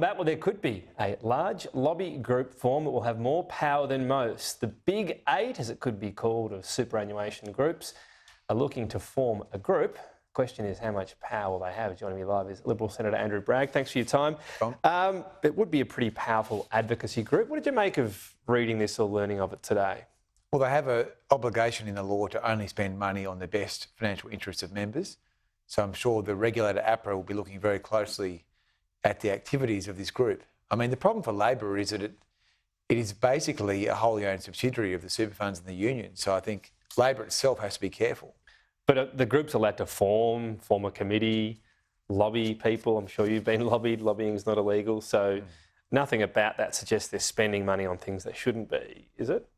combat, well, there could be a large lobby group formed that will have more power than most. The Big Eight, as it could be called, of superannuation groups, are looking to form a group. Question is, how much power will they have? Joining me live is Liberal Senator Andrew Bragg. Thanks for your time. It would be a pretty powerful advocacy group. What did you make of reading this or learning of it today? Well, they have an obligation in the law to only spend money on the best financial interests of members. So I'm sure the regulator, APRA, will be looking very closely at the activities of this group. I mean, the problem for Labor is that it is basically a wholly owned subsidiary of the super funds and the union. So I think Labor itself has to be careful. But the group's allowed to form a committee, lobby people. I'm sure you've been lobbied. Lobbying's not illegal. So nothing about that suggests they're spending money on things they shouldn't be, is it?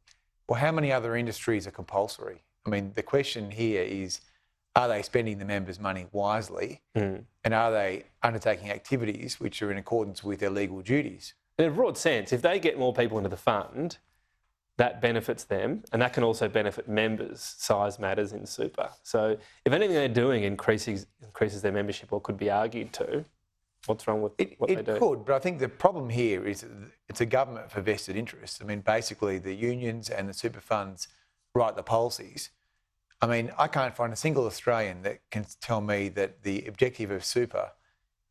Well, how many other industries are compulsory? I mean, the question here is, are they spending the members' money wisely? And are they undertaking activities which are in accordance with their legal duties? In a broad sense, if they get more people into the fund, that benefits them, and that can also benefit members. Size matters in super. So if anything they're doing increases their membership, or could be argued to, what's wrong with what they do? It could, but I think the problem here is it's a government for vested interests. I mean, basically the unions and the super funds write the policies. I mean, I can't find a single Australian that can tell me that the objective of super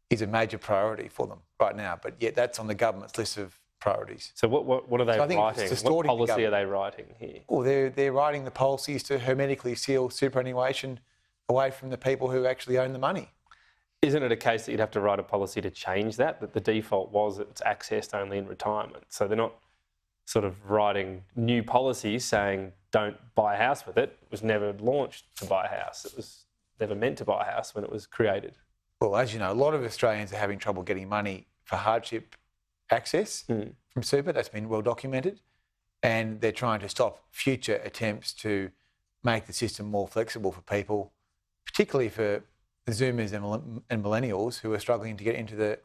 is a major priority for them right now, but yet that's on the government's list of priorities. So what are they writing? What policy are they writing here? Well, they're writing the policies to hermetically seal superannuation away from the people who actually own the money. Isn't it a case that you'd have to write a policy to change that the default was that it's accessed only in retirement? So they're not sort of writing new policies saying don't buy a house with it. It was never launched to buy a house. It was never meant to buy a house when it was created. Well, as you know, a lot of Australians are having trouble getting money for hardship access from super. That's been well documented. And they're trying to stop future attempts to make the system more flexible for people, particularly for the Zoomers and millennials who are struggling to get into the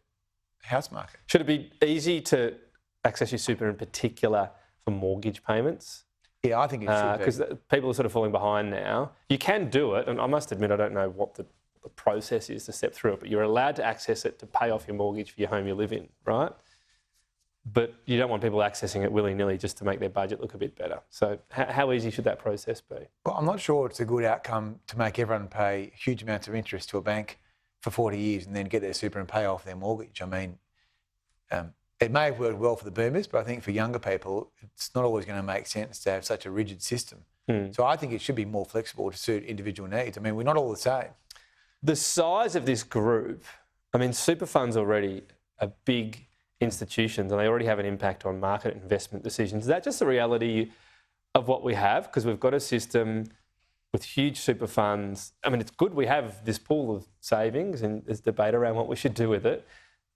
house market. Should it be easy to access your super in particular for mortgage payments? Yeah, I think it should be. Because people are sort of falling behind now. You can do it, and I must admit I don't know what the process is to step through it, but you're allowed to access it to pay off your mortgage for your home you live in, right? But you don't want people accessing it willy-nilly just to make their budget look a bit better. So how easy should that process be? Well, I'm not sure it's a good outcome to make everyone pay huge amounts of interest to a bank for 40 years and then get their super and pay off their mortgage. I mean, it may have worked well for the boomers, but I think for younger people, it's not always going to make sense to have such a rigid system. So I think it should be more flexible to suit individual needs. I mean, we're not all the same. The size of this group, I mean, super funds already are big institutions and they already have an impact on market investment decisions. Is that just the reality of what we have? Because we've got a system with huge super funds. I mean, it's good we have this pool of savings and there's debate around what we should do with it.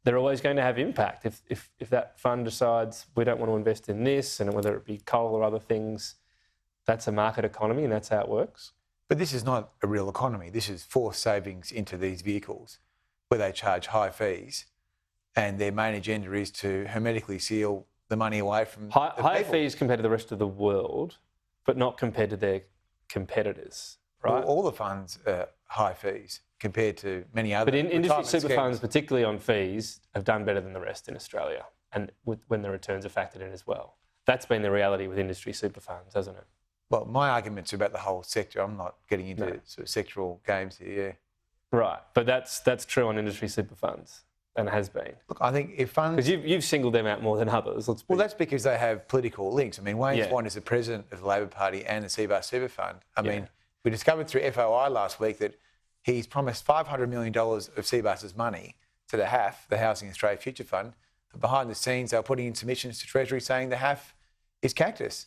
They're always going to have impact. If that fund decides we don't want to invest in this, and whether it be coal or other things, that's a market economy and that's how it works. But this is not a real economy. This is forced savings into these vehicles where they charge high fees and their main agenda is to hermetically seal the money away from high fees compared to the rest of the world, but not compared to their competitors, right? Well, all the funds are high fees compared to many other. But industry super schemes. funds, particularly on fees, have done better than the rest in Australia, and when the returns are factored in as well. That's been the reality with industry super funds, hasn't it? Well, my arguments are about the whole sector. I'm not getting into sort of sectoral games here, yeah. Right, but that's true on industry super funds, and it has been. Look, I think if funds... Because you've singled them out more than others. Well, that's because they have political links. I mean, Wayne Swan is the president of the Labor Party and the CBAR Super Fund. I mean, we discovered through FOI last week that he's promised $500 million of CBAR's money to the HAF, the Housing Australia Future Fund, but behind the scenes they're putting in submissions to Treasury saying the HAF is cactus.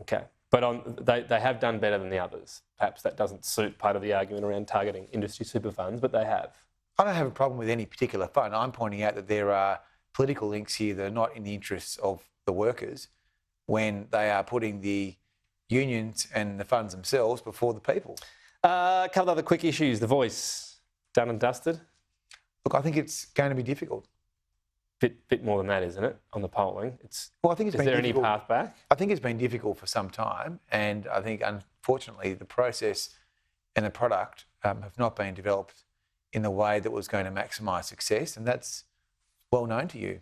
Okay. But they have done better than the others. Perhaps that doesn't suit part of the argument around targeting industry super funds, but they have. I don't have a problem with any particular fund. I'm pointing out that there are political links here that are not in the interests of the workers when they are putting the unions and the funds themselves before the people. A couple of other quick issues. The Voice, done and dusted? Look, I think it's going to be difficult. Bit more than that, isn't it, on the polling? Well, I think it's been difficult. Is there difficult. any path back? I think it's been difficult for some time, and I think, unfortunately, the process and the product have not been developed in the way that was going to maximise success, and that's well known to you.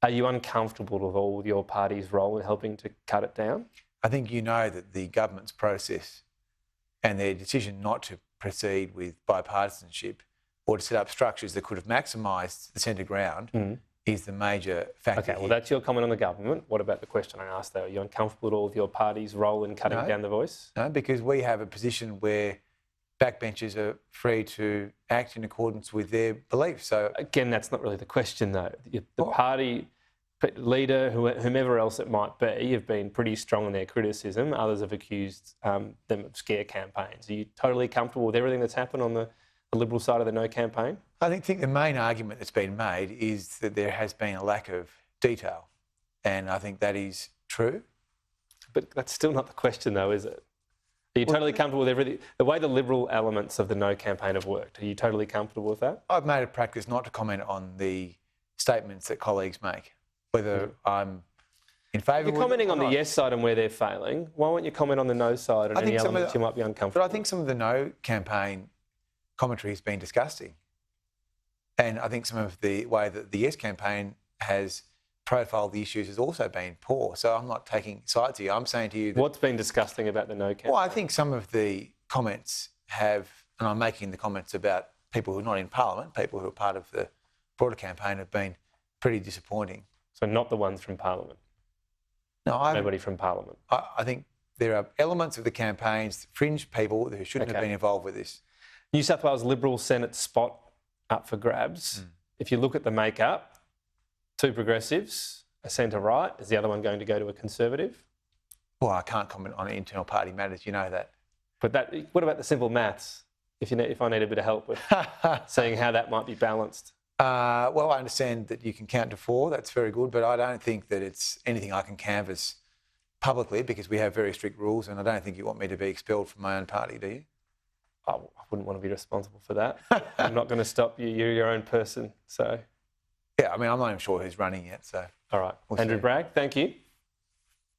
Are you uncomfortable with all your party's role in helping to cut it down? I think you know that the government's process and their decision not to proceed with bipartisanship or to set up structures that could have maximised the centre ground is the major factor. Okay, well, here. that's your comment on the government. What about the question I asked, though? Are you uncomfortable at all with your party's role in cutting down the voice? No, because we have a position where backbenchers are free to act in accordance with their beliefs. So Again, that's not really the question, though. The party leader, whomever else it might be, have been pretty strong in their criticism. Others have accused them of scare campaigns. Are you totally comfortable with everything that's happened on the Liberal side of the No campaign? I think the main argument that's been made is that there has been a lack of detail, and I think that is true. But that's still not the question, though, is it? Are you totally comfortable with everything? The way the Liberal elements of the No campaign have worked, are you totally comfortable with that? I've made a practice not to comment on the statements that colleagues make, whether I'm in favour. You're commenting on the yes side and where they're failing. Why won't you comment on the no side and any elements you might be uncomfortable? But I think some of the No campaign commentary has been disgusting. And I think some of the way that the Yes campaign has profiled the issues has also been poor. So I'm not taking sides here. I'm saying to you that... What's been disgusting about the No campaign? Well, I think some of the comments have, and I'm making the comments about people who are not in Parliament, people who are part of the broader campaign, have been pretty disappointing. So not the ones from Parliament? No, nobody from Parliament? I think there are elements of the campaigns, fringe people who shouldn't have been involved with this. New South Wales Liberal Senate spot up for grabs. If you look at the makeup, 2 progressives, a centre-right. Is the other one going to go to a Conservative? Well, I can't comment on internal party matters, you know that. But what about the simple maths? If I need a bit of help with seeing how that might be balanced. Well, I understand that you can count to 4. That's very good, but I don't think that it's anything I can canvass publicly because we have very strict rules, and I don't think you want me to be expelled from my own party, do you? I wouldn't want to be responsible for that. I'm not going to stop you. You're your own person. So, yeah, I mean, I'm not even sure who's running yet. So, all right, Andrew Bragg, thank you.